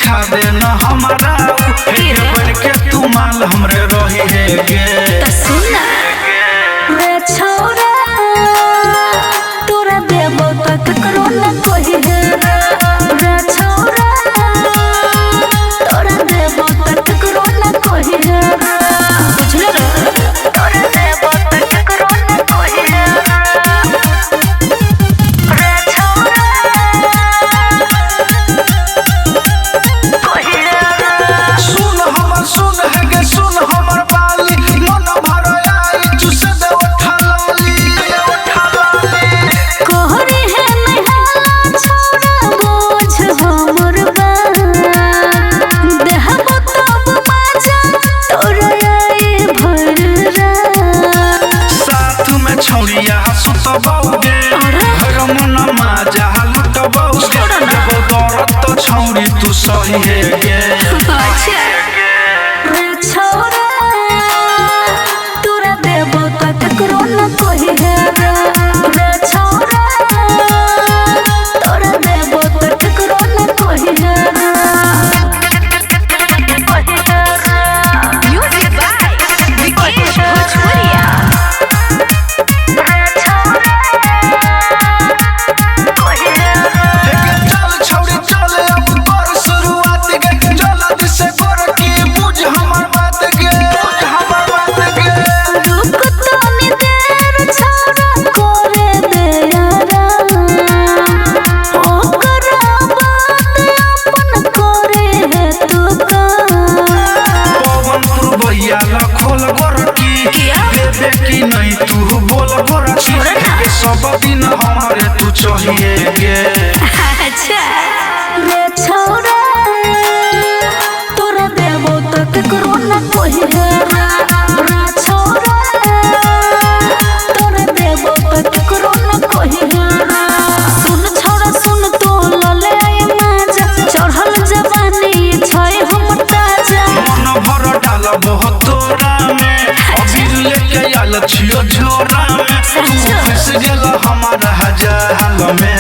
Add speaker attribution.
Speaker 1: सिखा देना हमारा बन के तू माल हमरे रही है गे
Speaker 2: सुना रे छोरा तोरा देबो तक करो न कोई है रे छोरा तोरा देबो तक करो न कोई है बुझले रे तोरा देबो तक करो न कोई है रे छोरा कोई है
Speaker 1: सुन है गे सुन हमर बाली मन भर आई चुसे दे उठा लाली
Speaker 2: कोहरे है नहाला छोड़ा बोझ हमर बाल देहबो तब मजा तोरा आई भर रात
Speaker 1: साथ में छौड़िया सुतबौगे घर मन माजा लुटबौगे देबो दरद तो छौड़ी तू सही है गे
Speaker 2: अच्छा रे छोरा तोरा देबो तक करो न कोई है रे छोरा तोरा देबो तक करो न कोई है म्यूजिक बाय विकेश भोजपुरिया रे छोरा कोई है
Speaker 1: चल छौड़ी चल अब कर शुरुआत गे जल्दी से कर के बुझ हमर बात गे
Speaker 2: रुक तनी देर छोरा करे दे यारा ओकरा बात अपन करे है तू का
Speaker 1: पवन पुरबैया लखोल गोरकी देबे की नहीं तू बोल गोरकी सब दिन हमारे तू चाहिए गे
Speaker 2: अच्छा रे छोरा तोरा देबो तक करो न कोई है रे छोरा तोरा देबो तक करो न कोई है सुन छोरा सुन तो लले आई मजा चढ़ल जवानी छै हम ताजा
Speaker 1: मन भर डाल बहुत तोरा में अबीर लेके आल छियो झोरा में तू फंस गेल हमारा हजार में